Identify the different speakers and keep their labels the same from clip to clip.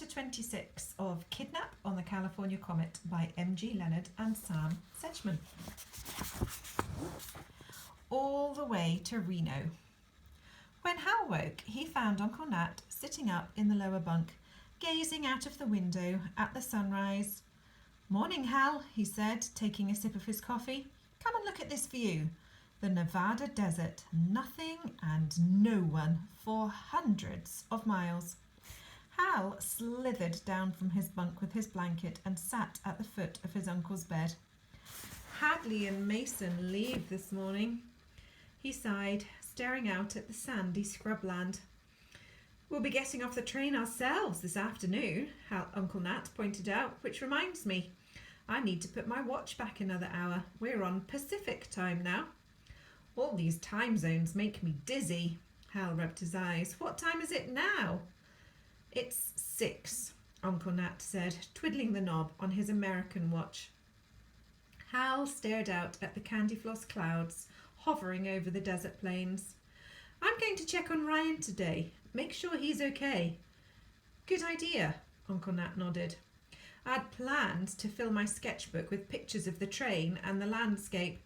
Speaker 1: Chapter 26 of Kidnap on the California Comet by M.G. Leonard and Sam Sedgman. All the way to Reno. When Hal woke, he found Uncle Nat sitting up in the lower bunk, gazing out of the window at the sunrise. "Morning, Hal," he said, taking a sip of his coffee. "Come and look at this view. The Nevada desert, nothing and no one for hundreds of miles." Hal slithered down from his bunk with his blanket and sat at the foot of his uncle's bed. "Hadley and Mason leave this morning," he sighed, staring out at the sandy scrubland. "We'll be getting off the train ourselves this afternoon," Uncle Nat pointed out, "which reminds me, I need to put my watch back another hour. We're on Pacific time now." "All these time zones make me dizzy." Hal rubbed his eyes. "What time is it now?" "It's 6, Uncle Nat said, twiddling the knob on his American watch. Hal stared out at the candy floss clouds hovering over the desert plains. "I'm going to check on Ryan today. Make sure he's okay." "Good idea," Uncle Nat nodded. "I'd planned to fill my sketchbook with pictures of the train and the landscape,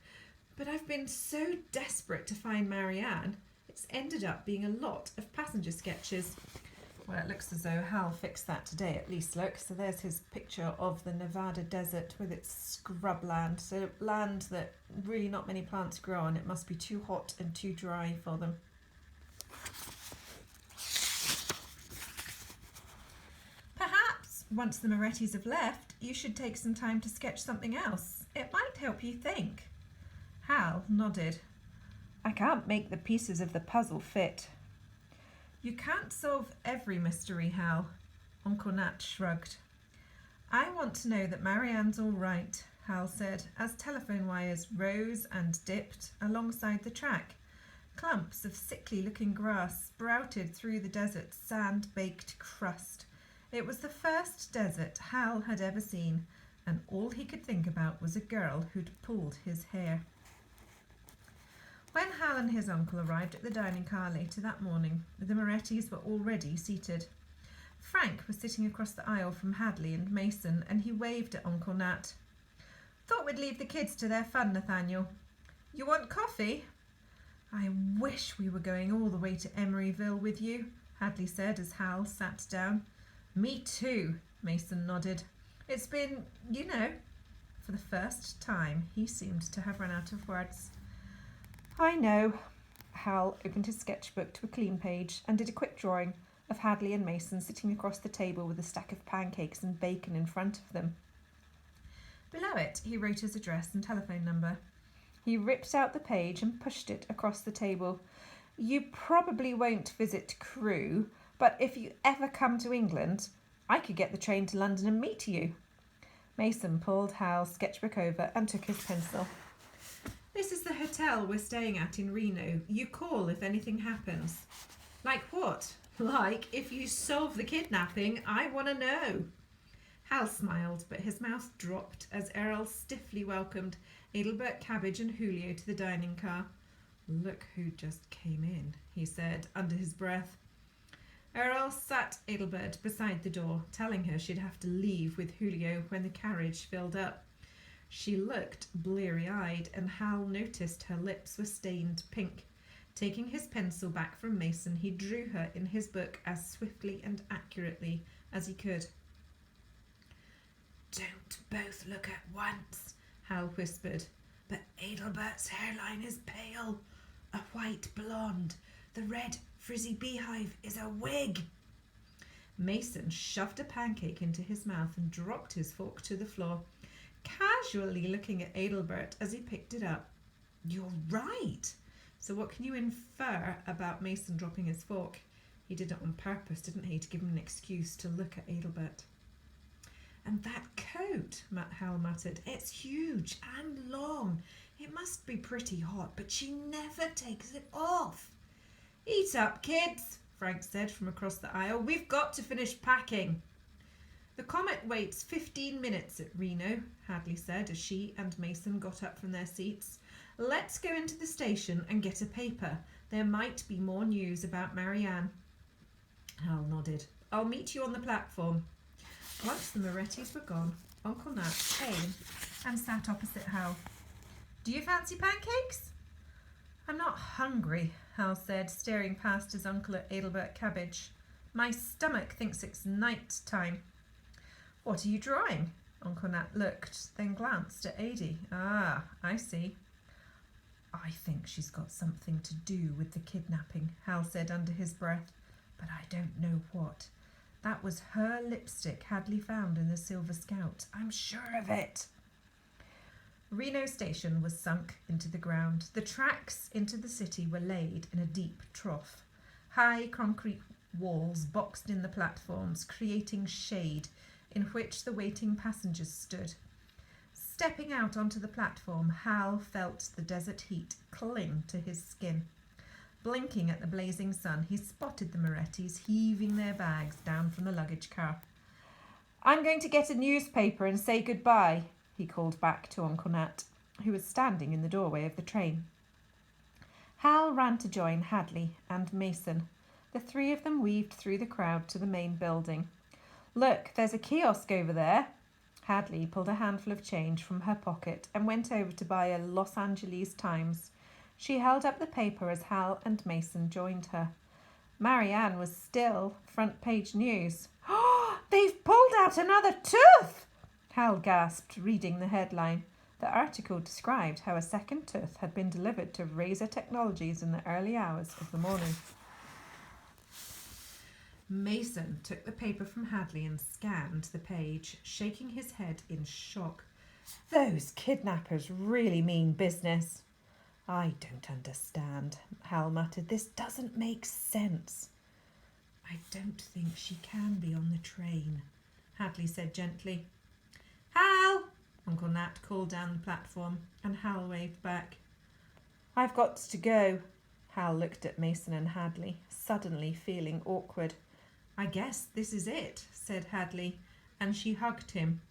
Speaker 1: but I've been so desperate to find Marianne, it's ended up being a lot of passenger sketches." Well, it looks as though Hal fixed that today at least, look. So there's his picture of the Nevada desert with its scrubland. So land that really not many plants grow on. It must be too hot and too dry for them. "Perhaps, once the Morettis have left, you should take some time to sketch something else. It might help you think." Hal nodded. "I can't make the pieces of the puzzle fit." "You can't solve every mystery, Hal," Uncle Nat shrugged. "I want to know that Marianne's all right," Hal said, as telephone wires rose and dipped alongside the track. Clumps of sickly-looking grass sprouted through the desert's sand-baked crust. It was the first desert Hal had ever seen, and all he could think about was a girl who'd pulled his hair. When Hal and his uncle arrived at the dining car later that morning, the Morettis were already seated. Frank was sitting across the aisle from Hadley and Mason, and he waved at Uncle Nat. "Thought we'd leave the kids to their fun, Nathaniel. You want coffee?" "I wish we were going all the way to Emeryville with you," Hadley said as Hal sat down. "Me too," Mason nodded. "It's been, you know." For the first time, he seemed to have run out of words. "I know." Hal opened his sketchbook to a clean page and did a quick drawing of Hadley and Mason sitting across the table with a stack of pancakes and bacon in front of them. Below it, he wrote his address and telephone number. He ripped out the page and pushed it across the table. "You probably won't visit Crewe, but if you ever come to England, I could get the train to London and meet you." Mason pulled Hal's sketchbook over and took his pencil. "This is the hotel we're staying at in Reno. You call if anything happens." "Like what?" "Like, if you solve the kidnapping, I want to know." Hal smiled, but his mouth dropped as Errol stiffly welcomed Adelbert, Cabbage and Julio to the dining car. "Look who just came in," he said under his breath. Errol sat Adelbert beside the door, telling her she'd have to leave with Julio when the carriage filled up. She looked bleary-eyed, and Hal noticed her lips were stained pink. Taking his pencil back from Mason, he drew her in his book as swiftly and accurately as he could. "Don't both look at once," Hal whispered. "But Adelbert's hairline is pale, a white blonde. The red frizzy beehive is a wig." Mason shoved a pancake into his mouth and dropped his fork to the floor, casually looking at Adelbert as he picked it up. "You're right." So what can you infer about Mason dropping his fork? He did it on purpose, didn't he, to give him an excuse to look at Adelbert. "And that coat," Hal muttered. "It's huge and long. It must be pretty hot, but she never takes it off." "Eat up, kids," Frank said from across the aisle. "We've got to finish packing." "The Comet waits 15 minutes at Reno," Hadley said as she and Mason got up from their seats. "Let's go into the station and get a paper. There might be more news about Marianne." Hal nodded. I'll meet you on the platform. Once the Morettis were gone, Uncle Nat came and sat opposite Hal. Do you fancy pancakes? I'm not hungry, Hal said, staring past his uncle at Adelbert Cabbage. My stomach thinks it's night time. What are you drawing? Uncle Nat looked, then glanced at Adie. Ah, I see. I think she's got something to do with the kidnapping, Hal said under his breath, but I don't know what. That was her lipstick Hadley found in the Silver Scout. I'm sure of it. Reno Station was sunk into the ground. The tracks into the city were laid in a deep trough. High concrete walls boxed in the platforms, creating shade in which the waiting passengers stood. Stepping out onto the platform, Hal felt the desert heat cling to his skin. Blinking at the blazing sun, he spotted the Morettis heaving their bags down from the luggage car. I'm going to get a newspaper and say goodbye, he called back to Uncle Nat, who was standing in the doorway of the train. Hal ran to join Hadley and Mason. The three of them weaved through the crowd to the main building. Look, there's a kiosk over there. Hadley pulled a handful of change from her pocket and went over to buy a Los Angeles Times. She held up the paper as Hal and Mason joined her. Marianne was still front page news. Oh, they've pulled out another tooth! Hal gasped, reading the headline. The article described how a second tooth had been delivered to Razor Technologies in the early hours of the morning. Mason took the paper from Hadley and scanned the page, shaking his head in shock. Those kidnappers really mean business. I don't understand, Hal muttered. This doesn't make sense. I don't think she can be on the train, Hadley said gently. Hal! Uncle Nat called down the platform, and Hal waved back. I've got to go. Hal looked at Mason and Hadley, suddenly feeling awkward. I guess this is it, said Hadley, and she hugged him.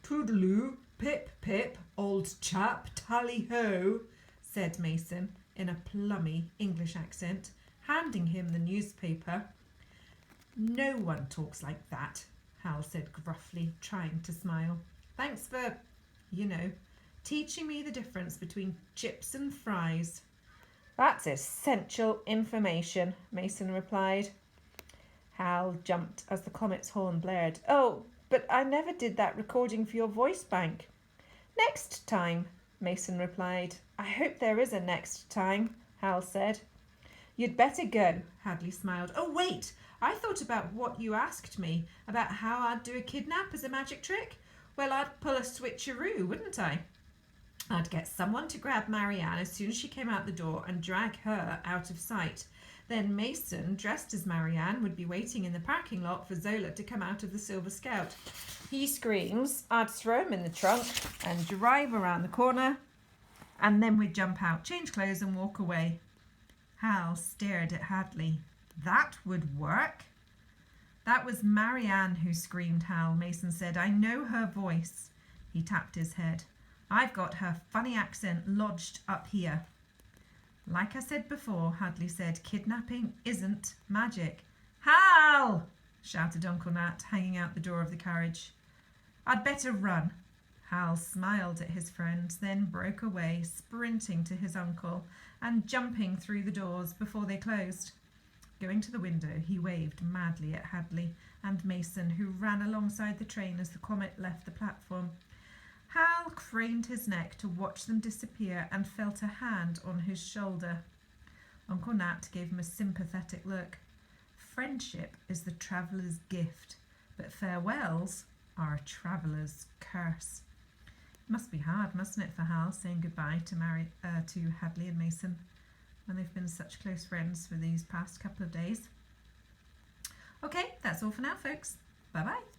Speaker 1: Toodaloo, pip pip, old chap, tally-ho, said Mason in a plummy English accent, handing him the newspaper. No one talks like that, Hal said gruffly, trying to smile. Thanks for, teaching me the difference between chips and fries. That's essential information, Mason replied. Hal jumped as the Comet's horn blared. Oh, but I never did that recording for your voice bank. Next time, Mason replied. I hope there is a next time, Hal said. You'd better go, Hadley smiled. Oh, wait, I thought about what you asked me, about how I'd do a kidnap as a magic trick. Well, I'd pull a switcheroo, wouldn't I? I'd get someone to grab Marianne as soon as she came out the door and drag her out of sight. Then Mason, dressed as Marianne, would be waiting in the parking lot for Zola to come out of the Silver Scout. He screams, I'd throw him in the trunk and drive around the corner, and then we'd jump out, change clothes and walk away. Hal stared at Hadley. That would work? That was Marianne who screamed, Hal, Mason said. I know her voice. He tapped his head. I've got her funny accent lodged up here. Like I said before, Hadley said, kidnapping isn't magic. Hal! Shouted Uncle Nat, hanging out the door of the carriage. I'd better run. Hal smiled at his friend, then broke away, sprinting to his uncle and jumping through the doors before they closed. Going to the window, he waved madly at Hadley and Mason, who ran alongside the train as the Comet left the platform. Hal craned his neck to watch them disappear and felt a hand on his shoulder. Uncle Nat gave him a sympathetic look. Friendship is the traveller's gift, but farewells are a traveller's curse. It must be hard, mustn't it, for Hal saying goodbye to Hadley and Mason when they've been such close friends for these past couple of days. Okay, that's all for now, folks. Bye-bye.